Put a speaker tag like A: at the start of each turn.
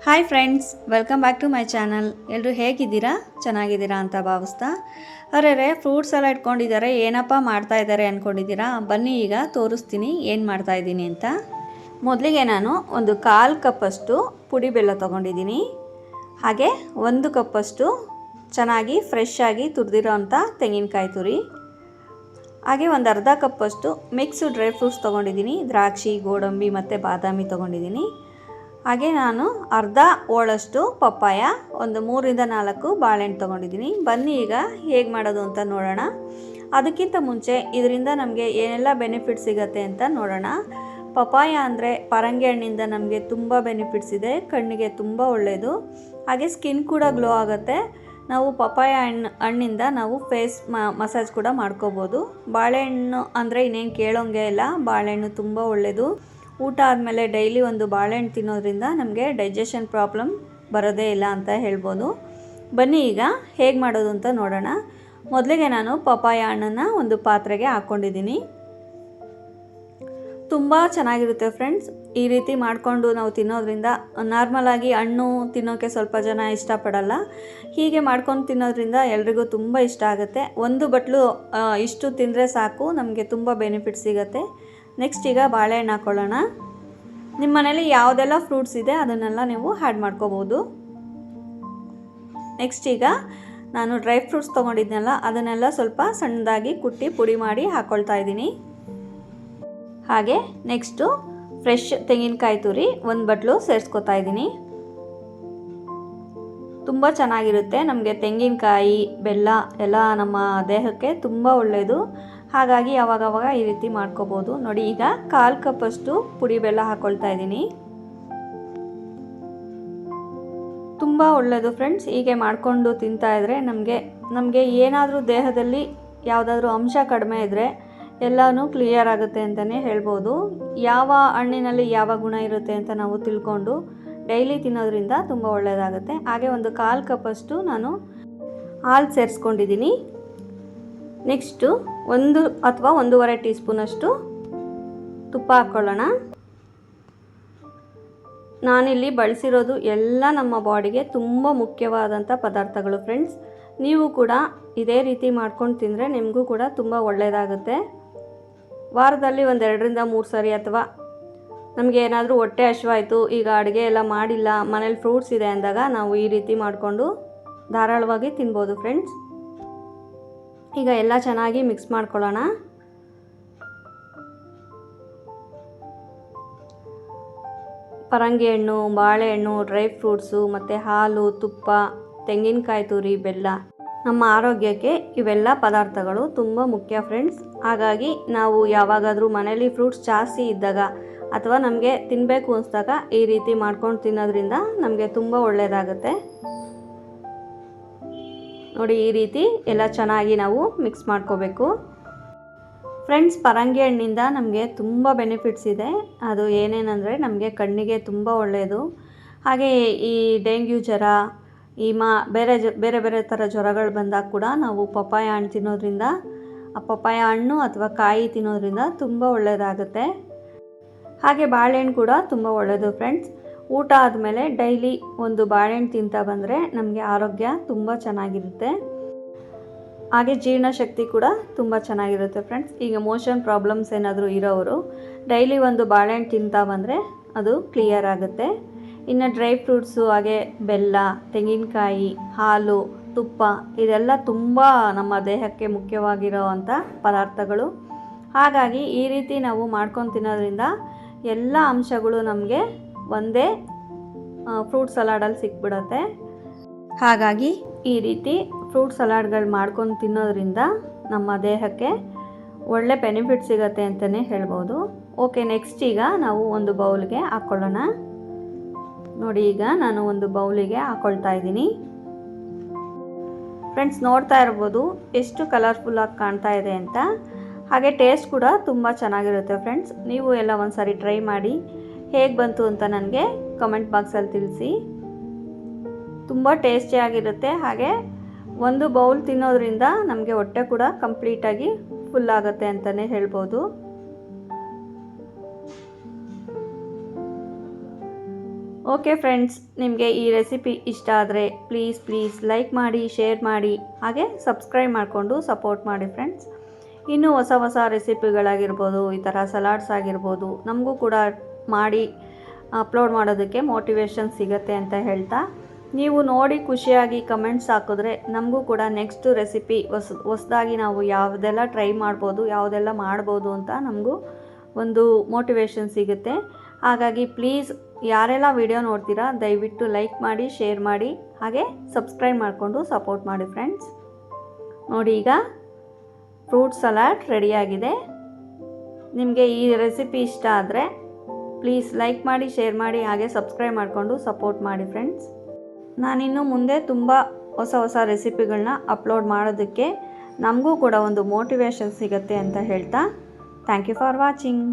A: Hi friends, welcome back to my channel. ಎಲ್ಲರೂ ಹೇಗಿದ್ದೀರಾ? ಚೆನ್ನಾಗಿದ್ದೀರಾ ಅಂತ ಭಾವಿಸ್ತಾ. ಅರೆ ಫ್ರೂಟ್ಸ್ ಎಲ್ಲ ಇಟ್ಕೊಂಡಿದ್ದಾರೆ, ಏನಪ್ಪ ಮಾಡ್ತಾ ಇದ್ದಾರೆ ಅಂದ್ಕೊಂಡಿದ್ದೀರಾ? ಬನ್ನಿ ಈಗ ತೋರಿಸ್ತೀನಿ ಏನು ಮಾಡ್ತಾ ಇದ್ದೀನಿ ಅಂತ. ಮೊದಲಿಗೆ ನಾನು ಒಂದು 1/4 ಕಪ್ಪಷ್ಟು ಪುಡಿ ಬೆಲ್ಲ ತೊಗೊಂಡಿದ್ದೀನಿ. ಹಾಗೆ 1 ಕಪ್ಪಷ್ಟು ಚೆನ್ನಾಗಿ ಫ್ರೆಶ್ ಆಗಿ ತುರಿದಿರೋ ಅಂಥ ತೆಂಗಿನಕಾಯಿ ತುರಿ. ಹಾಗೆ ಒಂದು ಅರ್ಧ ಕಪ್ಪಷ್ಟು ಮಿಕ್ಸ್ ಡ್ರೈ ಫ್ರೂಟ್ಸ್ ತೊಗೊಂಡಿದ್ದೀನಿ. ದ್ರಾಕ್ಷಿ, ಗೋಡಂಬಿ ಮತ್ತು ಬಾದಾಮಿ ತೊಗೊಂಡಿದ್ದೀನಿ. ಹಾಗೆ ನಾನು ಅರ್ಧ ಹೋಳಷ್ಟು ಪಪ್ಪಾಯ, ಒಂದು 3ರಿಂದ 4 ಬಾಳೆಹಣ್ಣು ತೊಗೊಂಡಿದ್ದೀನಿ. ಬನ್ನಿ ಈಗ ಹೇಗೆ ಮಾಡೋದು ಅಂತ ನೋಡೋಣ. ಅದಕ್ಕಿಂತ ಮುಂಚೆ ಇದರಿಂದ ನಮಗೆ ಏನೆಲ್ಲ ಬೆನಿಫಿಟ್ ಸಿಗುತ್ತೆ ಅಂತ ನೋಡೋಣ. ಪಪ್ಪಾಯ ಅಂದರೆ ಪರಂಗಿ ಹಣ್ಣಿಂದ ನಮಗೆ ತುಂಬ ಬೆನಿಫಿಟ್ಸ್ ಇದೆ. ಕಣ್ಣಿಗೆ ತುಂಬ ಒಳ್ಳೆಯದು. ಹಾಗೆ ಸ್ಕಿನ್ ಕೂಡ ಗ್ಲೋ ಆಗುತ್ತೆ. ನಾವು ಪಪ್ಪಾಯ ಹಣ್ಣಿಂದ ನಾವು ಫೇಸ್ ಮಸಾಜ್ ಕೂಡ ಮಾಡ್ಕೋಬೋದು. ಬಾಳೆಹಣ್ಣು ಅಂದರೆ ಇನ್ನೇನು ಕೇಳೋಂಗೆ ಇಲ್ಲ, ಬಾಳೆಹಣ್ಣು ತುಂಬ ಒಳ್ಳೆಯದು. ಊಟ ಆದಮೇಲೆ ಡೈಲಿ ಒಂದು ಬಾಳೆಹಣ್ಣು ತಿನ್ನೋದ್ರಿಂದ ನಮಗೆ ಡೈಜೆಷನ್ ಪ್ರಾಬ್ಲಮ್ ಬರೋದೇ ಇಲ್ಲ ಅಂತ ಹೇಳ್ಬೋದು. ಬನ್ನಿ ಈಗ ಹೇಗೆ ಮಾಡೋದು ಅಂತ ನೋಡೋಣ. ಮೊದಲಿಗೆ ನಾನು ಪಪ್ಪಾಯ ಹಣ್ಣನ್ನು ಒಂದು ಪಾತ್ರೆಗೆ ಹಾಕ್ಕೊಂಡಿದ್ದೀನಿ. ತುಂಬ ಚೆನ್ನಾಗಿರುತ್ತೆ ಫ್ರೆಂಡ್ಸ್. ಈ ರೀತಿ ಮಾಡಿಕೊಂಡು ನಾವು ತಿನ್ನೋದ್ರಿಂದ, ನಾರ್ಮಲಾಗಿ ಹಣ್ಣು ತಿನ್ನೋಕ್ಕೆ ಸ್ವಲ್ಪ ಜನ ಇಷ್ಟಪಡಲ್ಲ. ಹೀಗೆ ಮಾಡ್ಕೊಂಡು ತಿನ್ನೋದ್ರಿಂದ ಎಲ್ರಿಗೂ ತುಂಬ ಇಷ್ಟ ಆಗುತ್ತೆ. ಒಂದು ಬಟ್ಲು ಇಷ್ಟು ತಿಂದರೆ ಸಾಕು, ನಮಗೆ ತುಂಬ ಬೆನಿಫಿಟ್ ಸಿಗುತ್ತೆ. ನೆಕ್ಸ್ಟ್ ಈಗ ಬಾಳೆಹಣ್ಣು ಹಾಕ್ಕೊಳ್ಳೋಣ. ನಿಮ್ಮ ಮನೇಲಿ ಯಾವುದೆಲ್ಲ ಫ್ರೂಟ್ಸ್ ಇದೆ ಅದನ್ನೆಲ್ಲ ನೀವು ಆ್ಯಡ್ ಮಾಡ್ಕೋಬೋದು. ನೆಕ್ಸ್ಟ್ ಈಗ ನಾನು ಡ್ರೈ ಫ್ರೂಟ್ಸ್ ತೊಗೊಂಡಿದ್ನಲ್ಲ ಅದನ್ನೆಲ್ಲ ಸ್ವಲ್ಪ ಸಣ್ಣದಾಗಿ ಕುಟ್ಟಿ ಪುಡಿ ಮಾಡಿ ಹಾಕ್ಕೊಳ್ತಾ ಇದ್ದೀನಿ. ಹಾಗೆ ನೆಕ್ಸ್ಟು ಫ್ರೆಶ್ ತೆಂಗಿನಕಾಯಿ ತುರಿ 1 ಬಟ್ಲು ಸೇರಿಸ್ಕೊತಾ ಇದ್ದೀನಿ. ತುಂಬ ಚೆನ್ನಾಗಿರುತ್ತೆ. ನಮಗೆ ತೆಂಗಿನಕಾಯಿ, ಬೆಲ್ಲ ಎಲ್ಲ ನಮ್ಮ ದೇಹಕ್ಕೆ ತುಂಬ ಒಳ್ಳೆಯದು. ಹಾಗಾಗಿ ಅವಾಗವಾಗ ಈ ರೀತಿ ಮಾಡ್ಕೋಬೋದು. ನೋಡಿ ಈಗ 1/4 ಕಪ್ಪಷ್ಟು ಪುಡಿ ಬೆಲ್ಲ ಹಾಕ್ಕೊಳ್ತಾ ಇದ್ದೀನಿ. ತುಂಬ ಒಳ್ಳೆಯದು ಫ್ರೆಂಡ್ಸ್. ಹೀಗೆ ಮಾಡಿಕೊಂಡು ತಿಂತಾಯಿದ್ರೆ ನಮಗೆ ಏನಾದರೂ ದೇಹದಲ್ಲಿ ಯಾವುದಾದ್ರೂ ಅಂಶ ಕಡಿಮೆ ಇದ್ದರೆ ಎಲ್ಲನೂ ಕ್ಲಿಯರ್ ಆಗುತ್ತೆ ಅಂತಲೇ ಹೇಳ್ಬೋದು. ಯಾವ ಹಣ್ಣಿನಲ್ಲಿ ಯಾವ ಗುಣ ಇರುತ್ತೆ ಅಂತ ನಾವು ತಿಳ್ಕೊಂಡು ಡೈಲಿ ತಿನ್ನೋದ್ರಿಂದ ತುಂಬ ಒಳ್ಳೆಯದಾಗುತ್ತೆ. ಹಾಗೆ ಒಂದು 1/4 ಕಪ್ಪಷ್ಟು ನಾನು ಹಾಲು ಸೇರಿಸ್ಕೊಂಡಿದ್ದೀನಿ. ನೆಕ್ಸ್ಟು 1 ಅಥವಾ 1.5 ಟೀ ಸ್ಪೂನಷ್ಟು ತುಪ್ಪ ಹಾಕ್ಕೊಳ್ಳೋಣ. ನಾನಿಲ್ಲಿ ಬಳಸಿರೋದು ಎಲ್ಲ ನಮ್ಮ ಬಾಡಿಗೆ ತುಂಬ ಮುಖ್ಯವಾದಂಥ ಪದಾರ್ಥಗಳು ಫ್ರೆಂಡ್ಸ್. ನೀವು ಕೂಡ ಇದೇ ರೀತಿ ಮಾಡ್ಕೊಂಡು ತಿಂದರೆ ನಿಮಗೂ ಕೂಡ ತುಂಬ ಒಳ್ಳೆಯದಾಗುತ್ತೆ. ವಾರದಲ್ಲಿ 2ರಿಂದ 3 ಸರಿ, ಅಥವಾ ನಮಗೆ ಏನಾದರೂ ಹೊಟ್ಟೆ ಹಸಿವಾಯಿತು, ಈಗ ಅಡುಗೆ ಎಲ್ಲ ಮಾಡಿಲ್ಲ, ಮನೇಲಿ ಫ್ರೂಟ್ಸ್ ಇದೆ ಅಂದಾಗ ನಾವು ಈ ರೀತಿ ಮಾಡಿಕೊಂಡು ಧಾರಾಳವಾಗಿ ತಿನ್ಬೋದು ಫ್ರೆಂಡ್ಸ್. ಈಗ ಎಲ್ಲ ಚೆನ್ನಾಗಿ ಮಿಕ್ಸ್ ಮಾಡ್ಕೊಳ್ಳೋಣ. ಪರಂಗಿ ಹಣ್ಣು, ಬಾಳೆಹಣ್ಣು, ಡ್ರೈ ಫ್ರೂಟ್ಸು ಮತ್ತು ಹಾಲು, ತುಪ್ಪ, ತೆಂಗಿನಕಾಯಿ ತುರಿ, ಬೆಲ್ಲ ನಮ್ಮ ಆರೋಗ್ಯಕ್ಕೆ ಇವೆಲ್ಲ ಪದಾರ್ಥಗಳು ತುಂಬ ಮುಖ್ಯ ಫ್ರೆಂಡ್ಸ್. ಹಾಗಾಗಿ ನಾವು ಯಾವಾಗಾದರೂ ಮನೇಲಿ ಫ್ರೂಟ್ಸ್ ಜಾಸ್ತಿ ಇದ್ದಾಗ ಅಥವಾ ನಮಗೆ ತಿನ್ನಬೇಕು ಅನಿಸಿದಾಗ ಈ ರೀತಿ ಮಾಡ್ಕೊಂಡು ತಿನ್ನೋದ್ರಿಂದ ನಮಗೆ ತುಂಬ ಒಳ್ಳೆಯದಾಗುತ್ತೆ. ನೋಡಿ ಈ ರೀತಿ ಎಲ್ಲ ಚೆನ್ನಾಗಿ ನಾವು ಮಿಕ್ಸ್ ಮಾಡ್ಕೋಬೇಕು ಫ್ರೆಂಡ್ಸ್. ಪರಂಗಿ ಹಣ್ಣಿಂದ ನಮಗೆ ತುಂಬ ಬೆನಿಫಿಟ್ಸ್ ಇದೆ. ಅದು ಏನೇನೆಂದರೆ ನಮಗೆ ಕಣ್ಣಿಗೆ ತುಂಬ ಒಳ್ಳೆಯದು. ಹಾಗೆ ಈ ಡೆಂಗ್ಯೂ ಜ್ವರ, ಬೇರೆ ಬೇರೆ ಥರ ಜ್ವರಗಳು ಬಂದಾಗ ಕೂಡ ನಾವು ಪಪ್ಪಾಯ ಹಣ್ಣು ತಿನ್ನೋದ್ರಿಂದ, ಆ ಪಪ್ಪಾಯ ಹಣ್ಣು ಅಥವಾ ಕಾಯಿ ತಿನ್ನೋದ್ರಿಂದ ತುಂಬ ಒಳ್ಳೆಯದಾಗುತ್ತೆ. ಹಾಗೆ ಬಾಳೆಹಣ್ಣು ಕೂಡ ತುಂಬ ಒಳ್ಳೆಯದು ಫ್ರೆಂಡ್ಸ್. ಊಟ ಆದಮೇಲೆ ಡೈಲಿ ಒಂದು ಬಾಳೆಹಣ್ಣು ತಿಂತಾ ಬಂದರೆ ನಮಗೆ ಆರೋಗ್ಯ ತುಂಬ ಚೆನ್ನಾಗಿರುತ್ತೆ. ಹಾಗೆ ಜೀರ್ಣಶಕ್ತಿ ಕೂಡ ತುಂಬ ಚೆನ್ನಾಗಿರುತ್ತೆ ಫ್ರೆಂಡ್ಸ್. ಈಗ ಮೋಷನ್ ಪ್ರಾಬ್ಲಮ್ಸ್ ಏನಾದರೂ ಇರೋರು ಡೈಲಿ ಒಂದು ಬಾಳೆಹಣ್ಣು ತಿಂತಾ ಬಂದರೆ ಅದು ಕ್ಲಿಯರ್ ಆಗುತ್ತೆ. ಇನ್ನು ಡ್ರೈ ಫ್ರೂಟ್ಸು, ಹಾಗೆ ಬೆಲ್ಲ, ತೆಂಗಿನಕಾಯಿ, ಹಾಲು, ತುಪ್ಪ ಇದೆಲ್ಲ ತುಂಬ ನಮ್ಮ ದೇಹಕ್ಕೆ ಮುಖ್ಯವಾಗಿರೋ ಅಂಥ ಪದಾರ್ಥಗಳು. ಹಾಗಾಗಿ ಈ ರೀತಿ ನಾವು ಮಾಡ್ಕೊಂಡು ತಿನ್ನೋದ್ರಿಂದ ಎಲ್ಲ ಅಂಶಗಳು ನಮಗೆ ಒಂದೇ ಫ್ರೂಟ್ ಸಲಾಡಲ್ಲಿ ಸಿಕ್ಬಿಡುತ್ತೆ. ಹಾಗಾಗಿ ಈ ರೀತಿ ಫ್ರೂಟ್ ಸಲಾಡ್ಗಳು ಮಾಡ್ಕೊಂಡು ತಿನ್ನೋದ್ರಿಂದ ನಮ್ಮ ದೇಹಕ್ಕೆ ಒಳ್ಳೆ ಬೆನಿಫಿಟ್ ಸಿಗುತ್ತೆ ಅಂತಲೇ ಹೇಳ್ಬೋದು. ಓಕೆ, ನೆಕ್ಸ್ಟ್ ಈಗ ನಾವು ಒಂದು ಬೌಲ್ಗೆ ಹಾಕ್ಕೊಳ್ಳೋಣ. ನೋಡಿ ಈಗ ನಾನು ಒಂದು ಬೌಲಿಗೆ ಹಾಕ್ಕೊಳ್ತಾ ಇದ್ದೀನಿ ಫ್ರೆಂಡ್ಸ್. ನೋಡ್ತಾ ಇರ್ಬೋದು ಎಷ್ಟು ಕಲರ್ಫುಲ್ಲಾಗಿ ಕಾಣ್ತಾ ಇದೆ ಅಂತ. ಹಾಗೆ ಟೇಸ್ಟ್ ಕೂಡ ತುಂಬ ಚೆನ್ನಾಗಿರುತ್ತೆ ಫ್ರೆಂಡ್ಸ್. ನೀವು ಎಲ್ಲ ಒಂದು ಸಾರಿ ಟ್ರೈ ಮಾಡಿ ಹೇಗೆ ಬಂತು ಅಂತ ನನಗೆ ಕಮೆಂಟ್ ಬಾಕ್ಸಲ್ಲಿ ತಿಳಿಸಿ. ತುಂಬ ಟೇಸ್ಟಿಯಾಗಿರುತ್ತೆ. ಹಾಗೆ ಒಂದು ಬೌಲ್ ತಿನ್ನೋದ್ರಿಂದ ನಮಗೆ ಹೊಟ್ಟೆ ಕೂಡ ಕಂಪ್ಲೀಟಾಗಿ ಫುಲ್ ಆಗುತ್ತೆ ಅಂತಲೇ ಹೇಳ್ಬೋದು. ಓಕೆ ಫ್ರೆಂಡ್ಸ್, ನಿಮಗೆ ಈ ರೆಸಿಪಿ ಇಷ್ಟ ಆದರೆ ಪ್ಲೀಸ್ ಲೈಕ್ ಮಾಡಿ, ಶೇರ್ ಮಾಡಿ, ಹಾಗೆ ಸಬ್ಸ್ಕ್ರೈಬ್ ಮಾಡಿಕೊಂಡು ಸಪೋರ್ಟ್ ಮಾಡಿ ಫ್ರೆಂಡ್ಸ್. ಇನ್ನೂ ಹೊಸ ರೆಸಿಪಿಗಳಾಗಿರ್ಬೋದು, ಈ ಥರ ಸಲಾಡ್ಸ್ ಆಗಿರ್ಬೋದು, ನಮಗೂ ಕೂಡ ಮಾಡಿ ಅಪ್ಲೋಡ್ ಮಾಡೋದಕ್ಕೆ ಮೋಟಿವೇಶನ್ ಸಿಗುತ್ತೆ ಅಂತ ಹೇಳ್ತಾ, ನೀವು ನೋಡಿ ಖುಷಿಯಾಗಿ ಕಮೆಂಟ್ಸ್ ಹಾಕಿದ್ರೆ ನಮಗೂ ಕೂಡ ನೆಕ್ಸ್ಟ್ ರೆಸಿಪಿ ಹೊಸದಾಗಿ ನಾವು ಯಾವುದೆಲ್ಲ ಟ್ರೈ ಮಾಡ್ಬೋದು, ಯಾವುದೆಲ್ಲ ಮಾಡ್ಬೋದು ಅಂತ ನಮಗೂ ಒಂದು ಮೋಟಿವೇಶನ್ ಸಿಗುತ್ತೆ. ಹಾಗಾಗಿ ಪ್ಲೀಸ್ ಯಾರೆಲ್ಲ ವಿಡಿಯೋ ನೋಡ್ತೀರಾ ದಯವಿಟ್ಟು ಲೈಕ್ ಮಾಡಿ, ಶೇರ್ ಮಾಡಿ, ಹಾಗೆ ಸಬ್ಸ್ಕ್ರೈಬ್ ಮಾಡಿಕೊಂಡು ಸಪೋರ್ಟ್ ಮಾಡಿ ಫ್ರೆಂಡ್ಸ್. ನೋಡಿ, ಈಗ ಫ್ರೂಟ್ ಸಲಾಡ್ ರೆಡಿಯಾಗಿದೆ. ನಿಮಗೆ ಈ ರೆಸಿಪಿ ಇಷ್ಟ ಆದರೆ ಪ್ಲೀಸ್ ಲೈಕ್ ಮಾಡಿ, ಶೇರ್ ಮಾಡಿ, ಹಾಗೆ ಸಬ್ಸ್ಕ್ರೈಬ್ ಮಾಡಿಕೊಂಡು ಸಪೋರ್ಟ್ ಮಾಡಿ ಫ್ರೆಂಡ್ಸ್. ನಾನಿನ್ನು ಮುಂದೆ ತುಂಬ ಹೊಸ ರೆಸಿಪಿಗಳನ್ನ ಅಪ್ಲೋಡ್ ಮಾಡೋದಕ್ಕೆ ನಮಗೂ ಕೂಡ ಒಂದು ಮೋಟಿವೇಶನ್ ಸಿಗುತ್ತೆ ಅಂತ ಹೇಳ್ತಾ, ಥ್ಯಾಂಕ್ ಯು ಫಾರ್ ವಾಚಿಂಗ್.